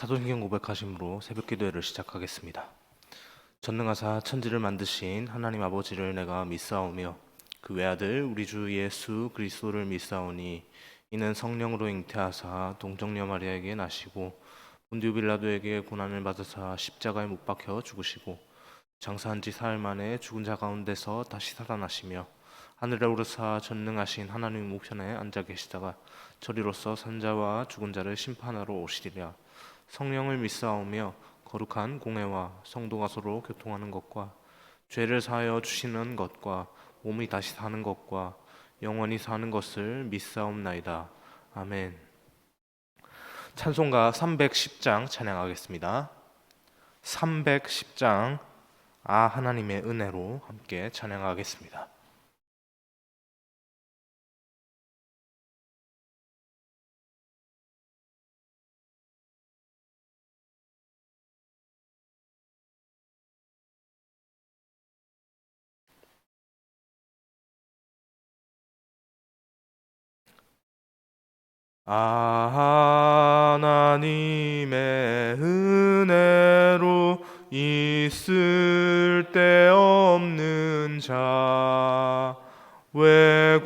사도신경 고백하심으로 새벽 기도회를 시작하겠습니다. 전능하사 천지를 만드신 하나님 아버지를 내가 믿사오며 그 외아들 우리 주 예수 그리스도를 믿사오니 이는 성령으로 잉태하사 동정녀 마리아에게 나시고 본디오 빌라도에게 고난을 받으사 십자가에 못 박혀 죽으시고 장사한 지 사흘 만에 죽은 자 가운데서 다시 살아나시며 하늘에 오르사 전능하신 하나님 우편에 앉아 계시다가 저리로서 산자와 죽은 자를 심판하러 오시리라. 성령을 믿사오며 거룩한 공회와 성도가 서로 교통하는 것과 죄를 사하여 주시는 것과 몸이 다시 사는 것과 영원히 사는 것을 믿사옵나이다. 아멘. 찬송가 310장 찬양하겠습니다. 310장 아 하나님의 은혜로 함께 찬양하겠습니다. 아 하나님의 은혜로 있을 데 없는 자 왜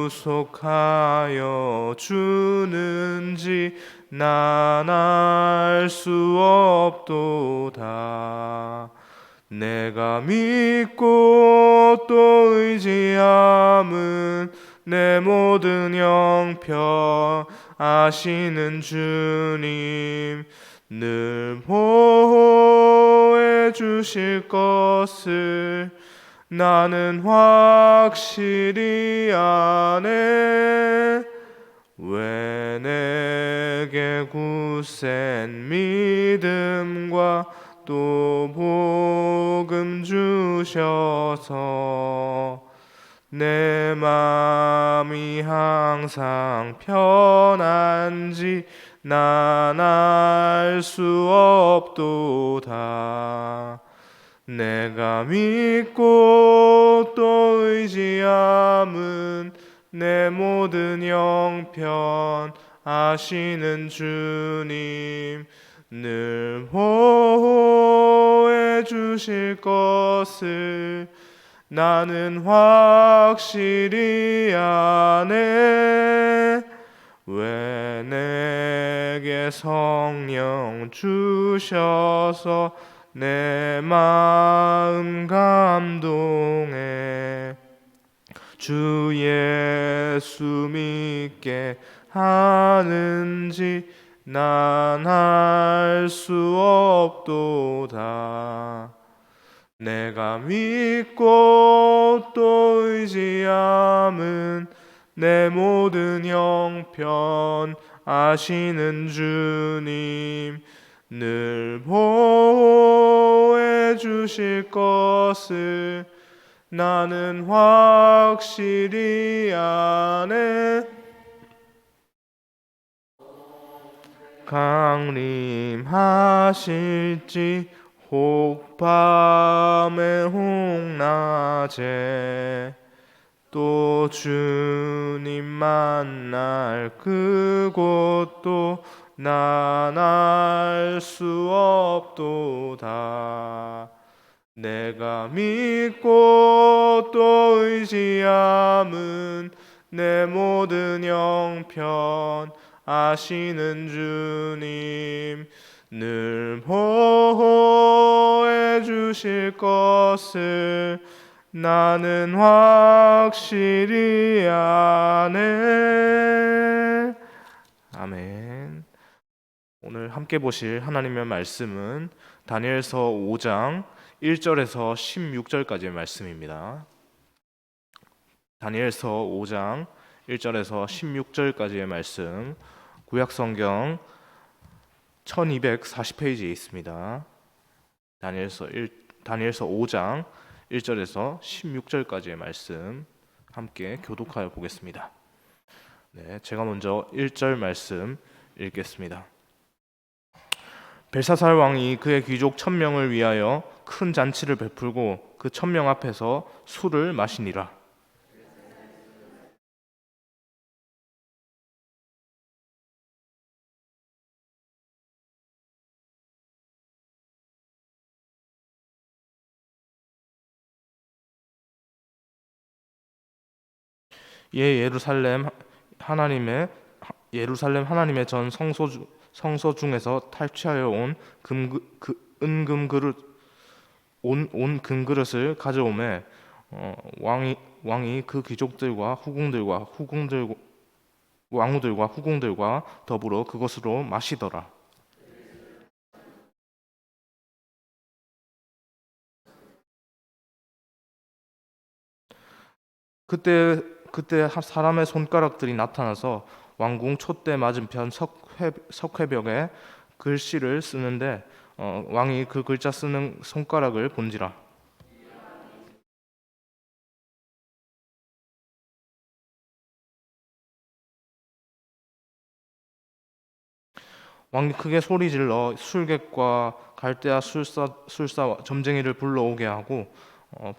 구속하여 주는지 난 알 수 없도다. 내가 믿고 또 의지함은 내 모든 형편 아시는 주님 늘 보호해 주실 것을 나는 확실히 아네. 왜 내게 굳센 믿음과 또 복음 주셔서 내 맘이 항상 편한지 난 알 수 없도다. 내가 믿고 또 의지함은 내 모든 형편 아시는 주님 늘 보호해 주실 것을 나는 확실히 아네. 왜 내게 성령 주셔서 내 마음 감동해 주 예수 믿게 하는지 난 알 수 없도다. 내가 믿고 또 의지함은 내 모든 형편 아시는 주님 늘 보호해 주실 것을 나는 확실히 아네. 강림하실지 혹 밤에 혹 낮에 또 주님 만날 그곳도 난 알 수 없도다. 내가 믿고 또 의지함은 내 모든 형편 아시는 주님 늘 보호해 주실 것을 나는 확실히 아네. 아멘. 오늘 함께 보실 하나님의 말씀은 다니엘서 5장 1절에서 16절까지의 말씀입니다. 다니엘서 5장 1절에서 16절까지의 말씀, 구약성경 1240페이지에 있습니다. 다니엘서 5장 1절에서 16절까지의 말씀 함께 교독하여 보겠습니다. 네, 제가 먼저 1절 말씀 읽겠습니다. 벨사살 왕이 그의 귀족 1000명을 위하여 큰 잔치를 베풀고 그 1000명 앞에서 술을 마시니라. 예 예루살렘 하나님의 전 성소 중에서 탈취하여 온 은금 그릇 온 금그릇을 가져오매 왕이 그 귀족들과 왕후들과 후궁들과 더불어 그것으로 마시더라. 그때 사람의 손가락들이 나타나서 왕궁 촛대 맞은편 석회벽에 글씨를 쓰는데 왕이 그 글자 쓰는 손가락을 본지라. 왕이 크게 소리질러 술객과 갈대아 술사와 점쟁이를 불러오게 하고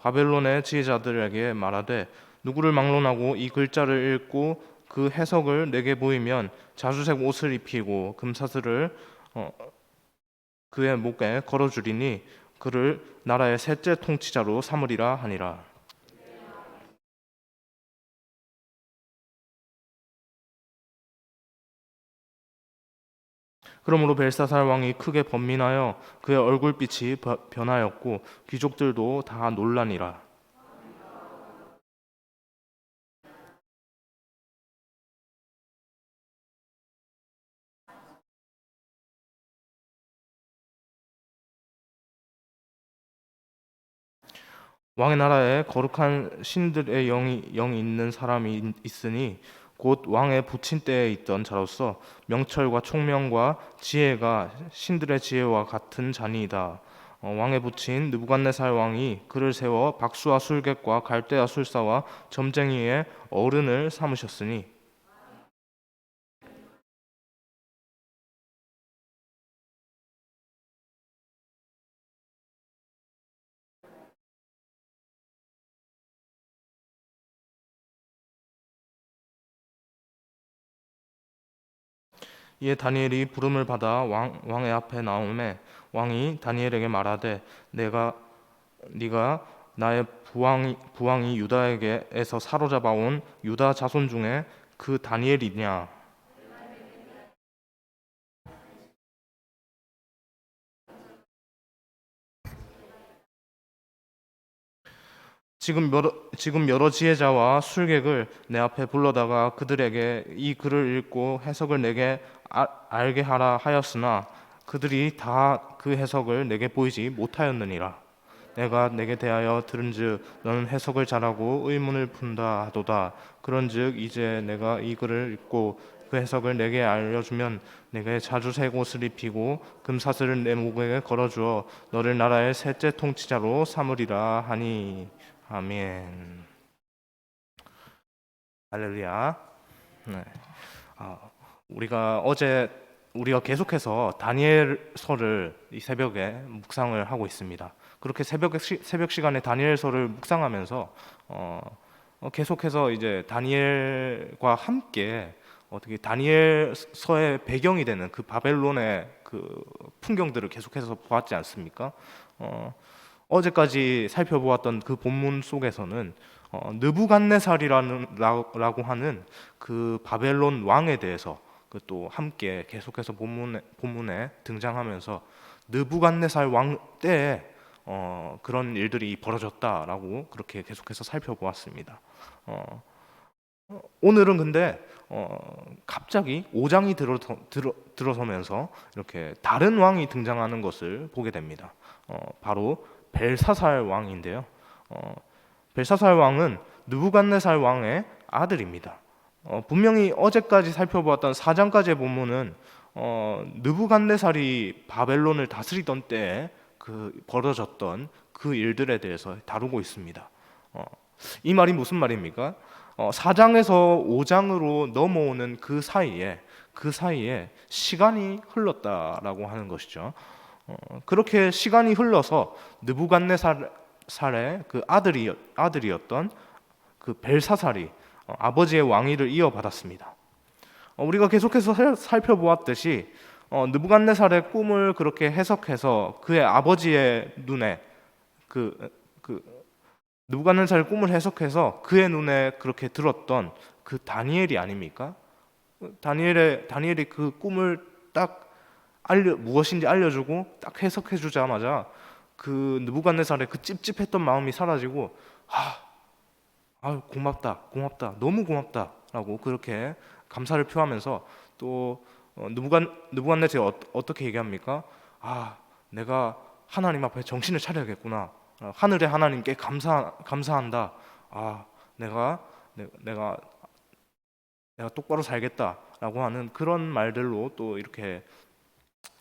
바벨론의 지혜자들에게 말하되 누구를 막론하고 이 글자를 읽고 그 해석을 내게 보이면 자주색 옷을 입히고 금사슬을 어, 그의 목에 걸어주리니 그를 나라의 셋째 통치자로 삼으리라 하니라. 그러므로 벨사살 왕이 크게 번민하여 그의 얼굴빛이 변하였고 귀족들도 다 놀라니라. 왕의 나라에 거룩한 신들의 영이 있는 사람이 있으니 곧 왕의 부친 때에 있던 자로서 명철과 총명과 지혜가 신들의 지혜와 같은 자니이다. 왕의 부친 느부갓네살 왕이 그를 세워 박수와 술객과 갈대아 술사와 점쟁이의 어른을 삼으셨으니 이에 다니엘이 부름을 받아 왕의 앞에 나오매 왕이 다니엘에게 말하되 네가 나의 부왕이 유다에게에서 사로잡아 온 유다 자손 중에 그 다니엘이냐. 지금 여러 지혜자와 술객을 내 앞에 불러다가 그들에게 이 글을 읽고 해석을 내게 알게 하라 하였으나 그들이 다 그 해석을 내게 보이지 못하였느니라. 내가 내게 대하여 들은즉 너는 해석을 잘하고 의문을 푼다 하도다. 그런즉 이제 내가 이 글을 읽고 그 해석을 내게 알려주면 내게 자주색 옷을 입히고 금사슬을 내 목에 걸어주어 너를 나라의 셋째 통치자로 삼으리라 하니. 아멘. 할렐루야. 네. 아, 우리가 계속해서 다니엘서를 이 새벽에 묵상을 하고 있습니다. 그렇게 새벽 시간에 다니엘서를 묵상하면서 계속해서 이제 다니엘과 함께 어떻게 다니엘서의 배경이 되는 그 바벨론의 그 풍경들을 계속해서 보았지 않습니까? 어제까지 살펴보았던 그 본문 속에서는 느부갓네살이라고 하는 그 바벨론 왕에 대해서 또 함께 계속해서 본문에 등장하면서 느부갓네살 왕 때에 그런 일들이 벌어졌다라고 그렇게 계속해서 살펴보았습니다. 오늘은 근데 갑자기 5장이 들어서면서 이렇게 다른 왕이 등장하는 것을 보게 됩니다. 바로 벨사살 왕인데요. 벨사살 왕은 느부갓네살 왕의 아들입니다. 분명히 어제까지 살펴보았던 4장까지의 본문은 느부갓네살이 바벨론을 다스리던 때에 벌어졌던 그 일들에 대해서 다루고 있습니다. 이 말이 무슨 말입니까? 4장에서 5장으로 넘어오는 그 사이에 시간이 흘렀다라고 하는 것이죠. 그렇게 시간이 흘러서 느부갓네살의 그 아들이었던 그 벨사살이 아버지의 왕위를 이어받았습니다. 우리가 계속해서 살펴보았듯이 느부갓네살의 꿈을 그렇게 해석해서 그의 아버지의 눈에 그 느부갓네살의 꿈을 해석해서 그의 눈에 그렇게 들었던 그 다니엘이 아닙니까? 다니엘이 그 꿈을 딱 무엇인지 알려주고 딱 해석해 주자마자 그 느부갓네살의 그 찝찝했던 마음이 사라지고 고맙다, 너무 고맙다라고 그렇게 감사를 표하면서 또 느부갓네살이 어떻게 얘기합니까? 내가 하나님 앞에 정신을 차려야겠구나. 하늘의 하나님께 감사한다. 내가 똑바로 살겠다라고 하는 그런 말들로 또 이렇게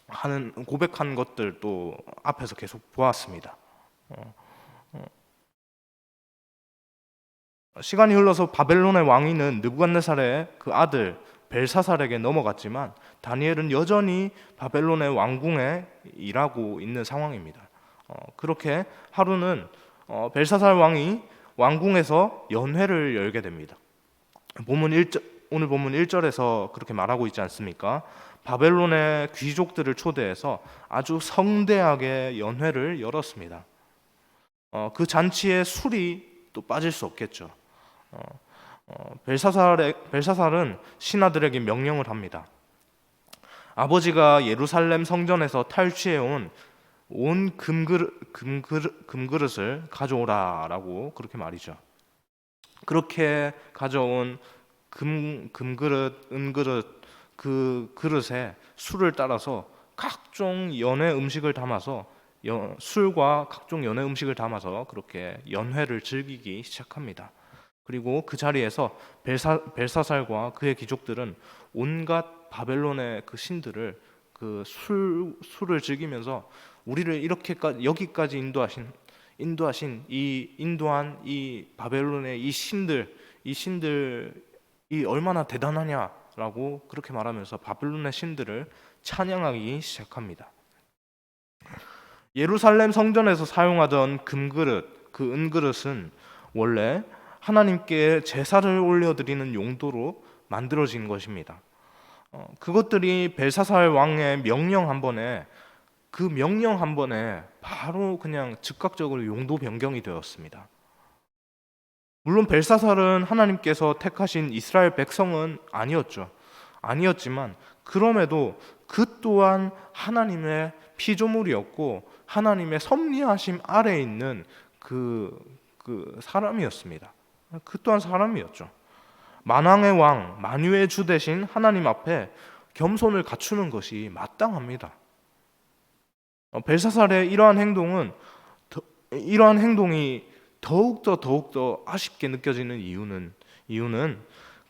하는 고백한 것들 또 앞에서 계속 보았습니다. 시간이 흘러서 바벨론의 왕위는 느부갓네살의 그 아들 벨사살에게 넘어갔지만 다니엘은 여전히 바벨론의 왕궁에 일하고 있는 상황입니다. 그렇게 하루는 벨사살 왕이 왕궁에서 연회를 열게 됩니다. 오늘 본문 1절에서 그렇게 말하고 있지 않습니까? 바벨론의 귀족들을 초대해서 아주 성대하게 연회를 열었습니다. 그 잔치에 술이 또 빠질 수 없겠죠. 벨사살은 신하들에게 명령을 합니다. 아버지가 예루살렘 성전에서 탈취해온 온 금그릇을 가져오라라고 그렇게 말이죠. 그렇게 가져온 금그릇, 은그릇, 그 그릇에 술을 따라서 각종 연회 음식을 담아서 술과 각종 연회 음식을 담아서 그렇게 연회를 즐기기 시작합니다. 그리고 그 자리에서 벨사살과 그의 귀족들은 온갖 바벨론의 그 신들을 그 술을 즐기면서 우리를 여기까지 인도한 이 바벨론의 이 신들이 얼마나 대단하냐라고 그렇게 말하면서 바벨론의 신들을 찬양하기 시작합니다. 예루살렘 성전에서 사용하던 금그릇, 그 은그릇은 원래 하나님께 제사를 올려드리는 용도로 만들어진 것입니다. 그것들이 벨사살 왕의 명령 한 번에 바로 그냥 즉각적으로 용도 변경이 되었습니다. 물론 벨사살은 하나님께서 택하신 이스라엘 백성은 아니었지만 그럼에도 그 또한 하나님의 피조물이었고 하나님의 섭리하심 아래에 있는 그 사람이었습니다. 그 또한 사람이었죠. 만왕의 왕, 만유의 주 대신 하나님 앞에 겸손을 갖추는 것이 마땅합니다. 벨사살의 이러한 행동이 더욱더 아쉽게 느껴지는 이유는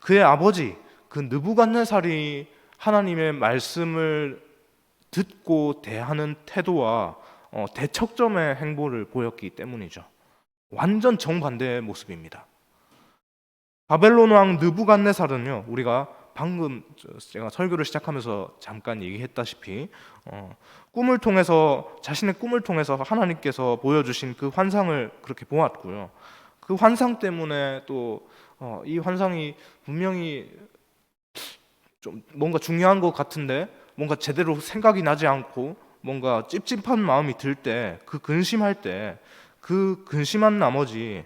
그의 아버지 그 느부갓네살이 하나님의 말씀을 듣고 대하는 태도와 대척점의 행보를 보였기 때문이죠. 완전 정반대의 모습입니다. 바벨론 왕 느부갓네살은요, 우리가 방금 제가 설교를 시작하면서 잠깐 얘기했다시피 자신의 꿈을 통해서 하나님께서 보여주신 그 환상을 그렇게 보았고요. 그 환상 때문에 또 이 환상이 분명히 좀 뭔가 중요한 것 같은데 뭔가 제대로 생각이 나지 않고 뭔가 찝찝한 마음이 들 때, 그 근심할 때, 그 근심한 나머지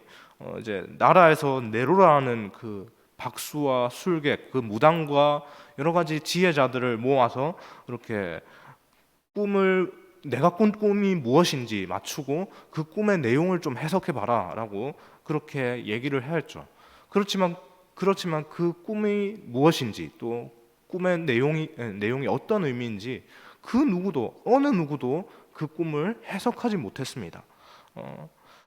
이제 나라에서 네로라는 그 박수와 술객, 그 무당과 여러 가지 지혜자들을 모아서 이렇게 내가 꾼 꿈이 무엇인지 맞추고 그 꿈의 내용을 좀 해석해 봐라라고 그렇게 얘기를 했죠. 그렇지만 그 꿈이 무엇인지 또 꿈의 내용이 어떤 의미인지 어느 누구도 그 꿈을 해석하지 못했습니다.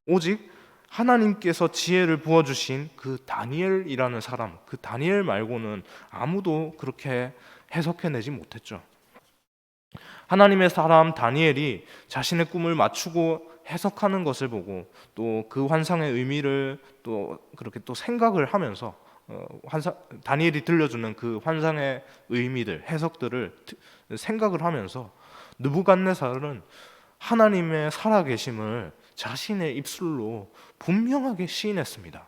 오직 하나님께서 지혜를 부어주신 그 다니엘이라는 사람, 그 다니엘 말고는 아무도 그렇게 해석해내지 못했죠. 하나님의 사람 다니엘이 자신의 꿈을 맞추고 해석하는 것을 보고 또 그 환상의 의미를 또 그렇게 또 생각을 하면서 다니엘이 들려주는 그 환상의 의미들, 해석들을 생각을 하면서 느부갓네살은 하나님의 살아계심을 자신의 입술로 분명하게 시인했습니다.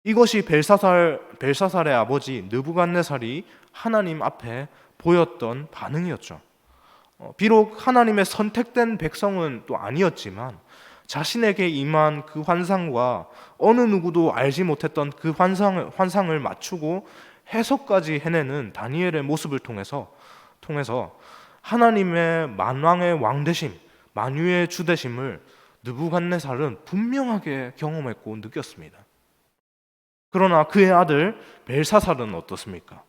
이것이 벨사살의 아버지 느부갓네살이 하나님 앞에 보였던 반응이었죠. 비록 하나님의 선택된 백성은 또 아니었지만 자신에게 임한 그 환상과 어느 누구도 알지 못했던 그 환상을 맞추고 해석까지 해내는 다니엘의 모습을 통해서 하나님의 만왕의 왕 되심, 만유의 주 되심을 느부갓네살은 분명하게 경험했고 느꼈습니다. 그러나 그의 아들 벨사살은 어떻습니까?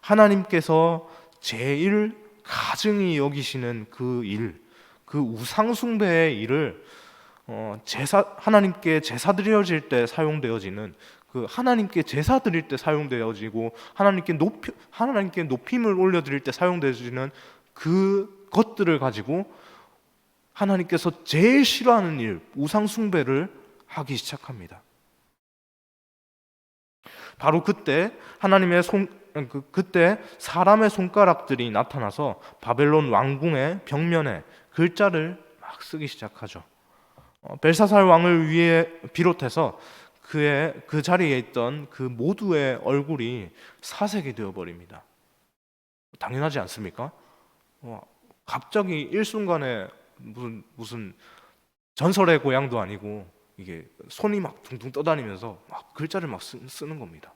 하나님께서 제일 가증히 여기시는 그 일, 그 우상숭배의 일을 하나님께 제사 드려질 때 사용되어지는 그 하나님께 제사 드릴 때 사용되어지고 하나님께 높임을 올려드릴 때 사용되어지는 그 것들을 가지고 하나님께서 제일 싫어하는 일, 우상숭배를 하기 시작합니다. 바로 그때 그때 사람의 손가락들이 나타나서 바벨론 왕궁의 벽면에 글자를 막 쓰기 시작하죠. 벨사살 왕을 위해 비롯해서 그 자리에 있던 그 모두의 얼굴이 사색이 되어 버립니다. 당연하지 않습니까? 갑자기 일순간에 무슨 전설의 고향도 아니고 이게 손이 막 둥둥 떠다니면서 막 글자를 막 쓰는 겁니다.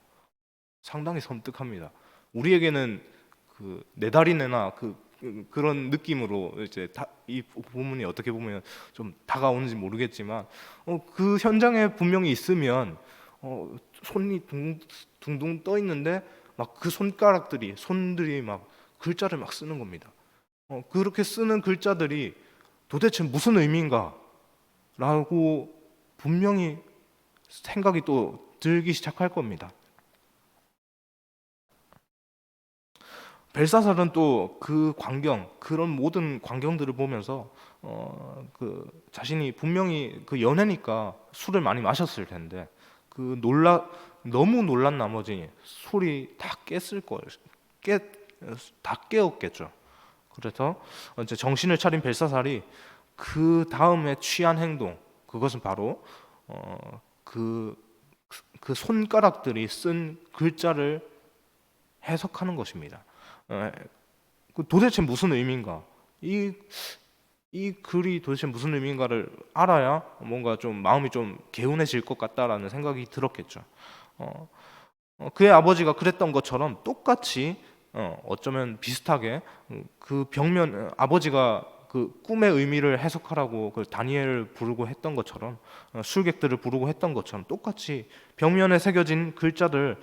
상당히 섬뜩합니다. 우리에게는 그 네 다리 내나 그런 느낌으로 이제 이 부분이 어떻게 보면 좀 다가오는지 모르겠지만 그 현장에 분명히 있으면 손이 둥둥 떠 있는데 막 그 손들이 막 글자를 막 쓰는 겁니다. 그렇게 쓰는 글자들이 도대체 무슨 의미인가? 라고 분명히 생각이 또 들기 시작할 겁니다. 벨사살은 또 그런 모든 광경들을 보면서 자신이 분명히 그 연애니까 술을 많이 마셨을 텐데 너무 놀란 나머지 술이 다 다 깨었겠죠. 그래서 이제 정신을 차린 벨사살이 그 다음에 취한 행동, 그것은 바로 그 손가락들이 쓴 글자를 해석하는 것입니다. 도대체 무슨 의미인가? 이 글이 도대체 무슨 의미인가를 알아야 뭔가 좀 마음이 좀 개운해질 것 같다라는 생각이 들었겠죠. 그의 아버지가 그랬던 것처럼 똑같이 어쩌면 비슷하게 그 벽면 아버지가 그 꿈의 의미를 해석하라고 그 다니엘을 부르고 했던 것처럼 술객들을 부르고 했던 것처럼 똑같이 벽면에 새겨진 글자들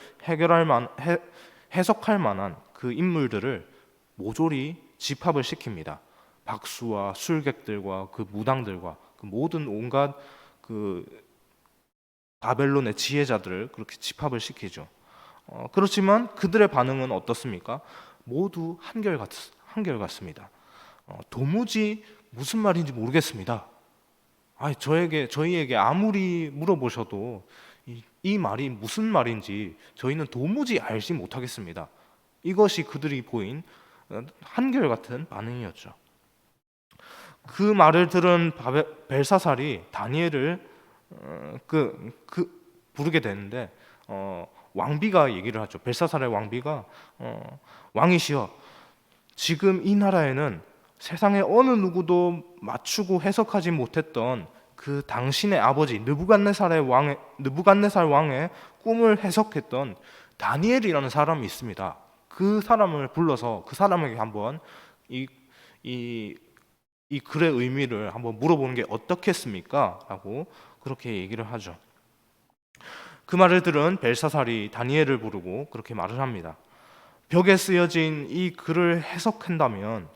해석할 만한 그 인물들을 모조리 집합을 시킵니다. 박수와 술객들과 그 무당들과 그 모든 온갖 그 바벨론의 지혜자들을 그렇게 집합을 시키죠. 그렇지만 그들의 반응은 어떻습니까? 모두 한결같습니다. 도무지 무슨 말인지 모르겠습니다. 저희에게 아무리 물어보셔도 이 말이 무슨 말인지 저희는 도무지 알지 못하겠습니다. 이것이 그들이 보인 한결같은 반응이었죠. 그 말을 들은 벨사살이 다니엘을 부르게 되는데 왕비가 얘기를 하죠. 벨사살의 왕비가 왕이시여, 지금 이 나라에는 세상의 어느 누구도 맞추고 해석하지 못했던 그 당신의 아버지 느부갓네살 왕의 꿈을 해석했던 다니엘이라는 사람이 있습니다. 그 사람을 불러서 그 사람에게 한번 이 글의 의미를 한번 물어보는 게 어떻겠습니까? 라고 그렇게 얘기를 하죠. 그 말을 들은 벨사살이 다니엘을 부르고 그렇게 말을 합니다. 벽에 쓰여진 이 글을 해석한다면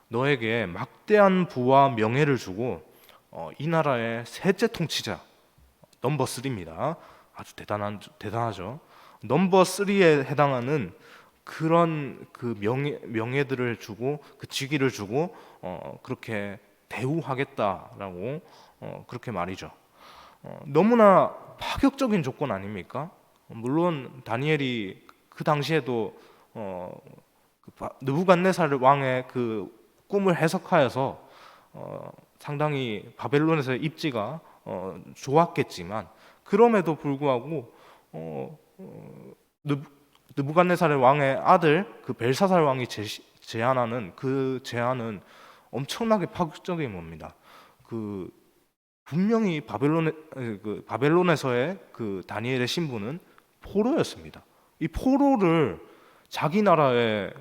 너에게 막대한 부와 명예를 주고 이 나라의 셋째 통치자 넘버 3입니다. 아주 대단하죠. 넘버 3에 해당하는 그런 그 명예들을 주고 그 직위를 주고 그렇게 대우하겠다라고 그렇게 말이죠. 너무나 파격적인 조건 아닙니까? 물론 다니엘이 그 당시에도 느부갓네살 왕의 그 꿈을 해석하여서 상당히 바벨론에서의 입지가 좋았겠지만 그럼에도 불구하고 느부갓네살 왕의 아들 그 벨사살 왕이 제안하는 그 제안은 엄청나게 파격적인 겁니다. 분명히 바벨론에서의 그 다니엘의 신분은 포로였습니다. 이 포로를 자기 나라의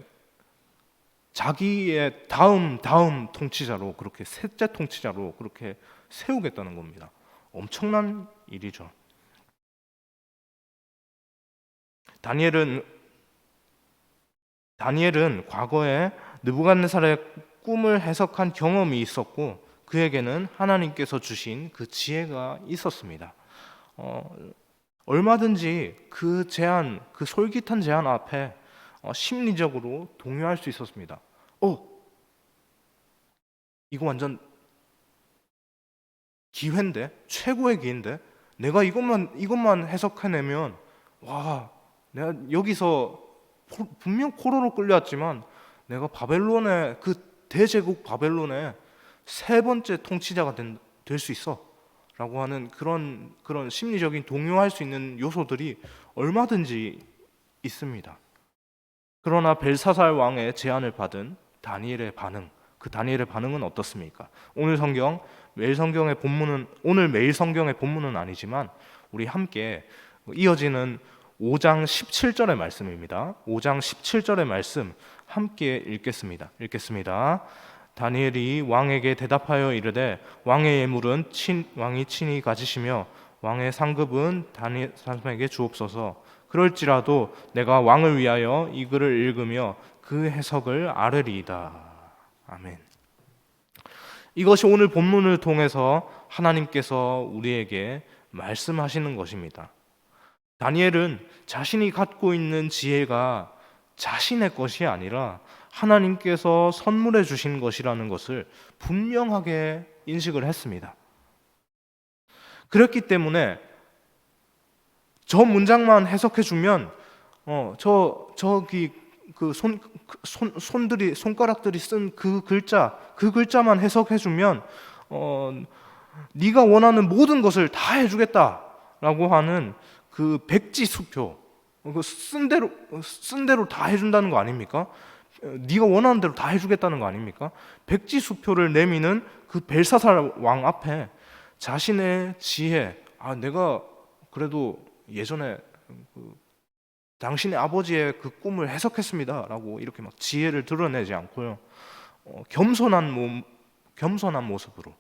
자기의 다음 통치자로, 그렇게 셋째 통치자로 그렇게 세우겠다는 겁니다. 엄청난 일이죠. 다니엘은 과거에 느부갓네살의 꿈을 해석한 경험이 있었고, 그에게는 하나님께서 주신 그 지혜가 있었습니다. 얼마든지 그 제안, 그 솔깃한 제안 앞에 심리적으로 동요할 수 있었습니다. 이거 완전 기회인데, 최고의 기회인데, 내가 이것만 해석해내면, 와, 내가 여기서 분명 포로로 끌려왔지만 내가 바벨론의 그 대제국 바벨론의 세 번째 통치자가 될 수 있어라고 하는 그런 심리적인 동요할 수 있는 요소들이 얼마든지 있습니다. 그러나 벨사살 왕의 제안을 받은 다니엘의 반응, 그 다니엘의 반응은 어떻습니까? 오늘 매일 성경의 본문은 아니지만 우리 함께 이어지는 5장 17절의 말씀입니다. 5장 17절의 말씀 함께 읽겠습니다. 다니엘이 왕에게 대답하여 이르되 왕의 예물은 왕이 친히 가지시며 왕의 상급은 다니엘 사람에게 주옵소서. 그럴지라도 내가 왕을 위하여 이 글을 읽으며 그 해석을 아뢰리이다. 아멘. 이것이 오늘 본문을 통해서 하나님께서 우리에게 말씀하시는 것입니다. 다니엘은 자신이 갖고 있는 지혜가 자신의 것이 아니라 하나님께서 선물해 주신 것이라는 것을 분명하게 인식을 했습니다. 그렇기 때문에 저 문장만 해석해 주면 저기 그 손가락들이 쓴 그 글자만 해석해 주면 네가 원하는 모든 것을 다 해주겠다라고 하는 그 백지수표, 쓴 대로 다 해준다는 거 아닙니까? 네가 원하는 대로 다 해주겠다는 거 아닙니까? 백지수표를 내미는 그 벨사살 왕 앞에 자신의 지혜, 내가 그래도 예전에 당신의 아버지의 그 꿈을 해석했습니다라고 이렇게 막 지혜를 드러내지 않고요, 겸손한 모습으로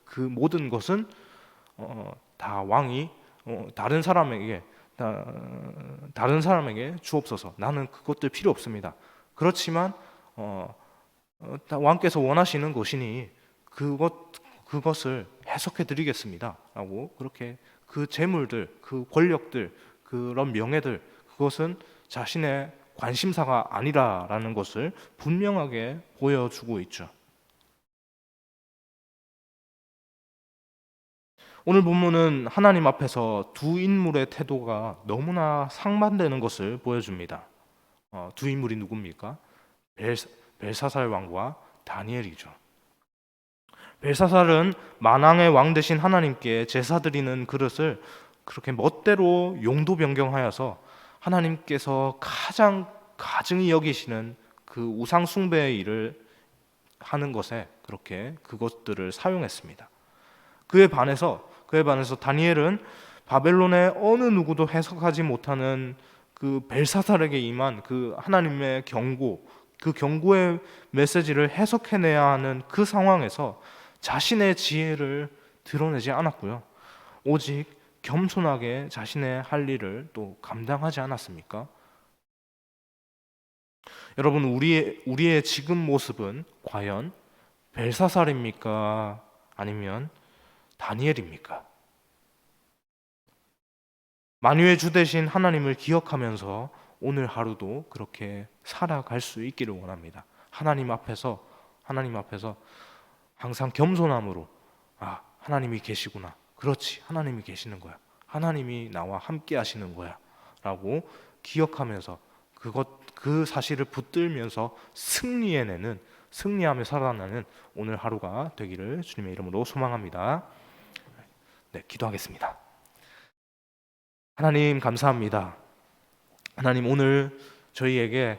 그 모든 것은 다 왕이 다른 사람에게 주옵소서. 나는 그것들 필요 없습니다. 그렇지만 왕께서 원하시는 것이니 그것을 해석해 드리겠습니다라고, 그렇게 그 재물들, 그 권력들, 그런 명예들, 그것은 자신의 관심사가 아니라라는 것을 분명하게 보여주고 있죠. 오늘 본문은 하나님 앞에서 두 인물의 태도가 너무나 상반되는 것을 보여줍니다. 두 인물이 누굽니까? 벨사살 왕과 다니엘이죠. 벨사살은 만왕의 왕 되신 하나님께 제사 드리는 그릇을 그렇게 멋대로 용도 변경하여서 하나님께서 가장 가증히 여기시는 그 우상 숭배의 일을 하는 것에 그렇게 그것들을 사용했습니다. 그에 반해서 다니엘은 바벨론의 어느 누구도 해석하지 못하는 그 벨사살에게 임한 그 하나님의 경고, 그 경고의 메시지를 해석해내야 하는 그 상황에서 자신의 지혜를 드러내지 않았고요, 오직 겸손하게 자신의 할 일을 또 감당하지 않았습니까? 여러분, 우리의 지금 모습은 과연 벨사살입니까? 아니면 다니엘입니까? 만유의 주 되신 하나님을 기억하면서 오늘 하루도 그렇게 살아갈 수 있기를 원합니다. 하나님 앞에서 항상 겸손함으로, 하나님이 계시구나. 그렇지, 하나님이 계시는 거야. 하나님이 나와 함께 하시는 거야 라고 기억하면서 그 사실을 붙들면서 승리하며 살아나는 오늘 하루가 되기를 주님의 이름으로 소망합니다. 네, 기도하겠습니다. 하나님, 감사합니다. 하나님, 오늘 저희에게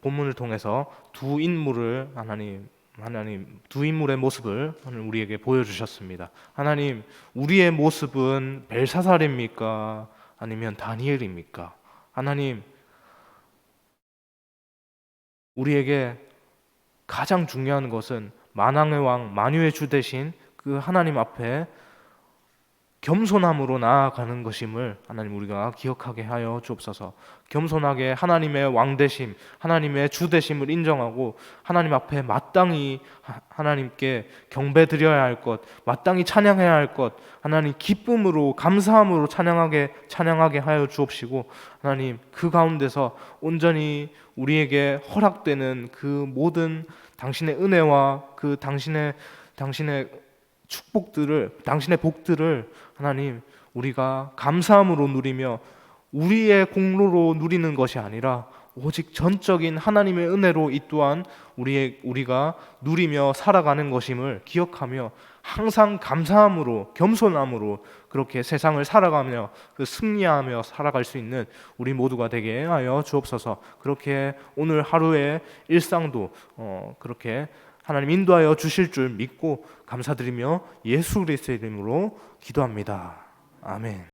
본문을 통해서 두 인물을 하나님 하나님 두 인물의 모습을 오늘 우리에게 보여주셨습니다. 하나님, 우리의 모습은 벨사살입니까? 아니면 다니엘입니까? 하나님, 우리에게 가장 중요한 것은 만왕의 왕, 만유의 주 되신 그 하나님 앞에 겸손함으로 나아가는 것임을 하나님 우리가 기억하게 하여 주옵소서. 겸손하게 하나님의 왕 되심, 하나님의 주 되심을 인정하고 하나님 앞에 마땅히 하나님께 경배 드려야 할 것, 마땅히 찬양해야 할 것, 하나님 기쁨으로 감사함으로 찬양하게 하여 주옵시고, 하나님 그 가운데서 온전히 우리에게 허락되는 그 모든 당신의 은혜와 그 당신의 축복들을, 당신의 복들을 하나님 우리가 감사함으로 누리며 우리의 공로로 누리는 것이 아니라 오직 전적인 하나님의 은혜로 이 또한 우리가 누리며 살아가는 것임을 기억하며 항상 감사함으로 겸손함으로 그렇게 세상을 살아가며 그 승리하며 살아갈 수 있는 우리 모두가 되게 하여 주옵소서. 그렇게 오늘 하루의 일상도 그렇게 하나님 인도하여 주실 줄 믿고 감사드리며 예수 그리스도의 이름으로 기도합니다. 아멘.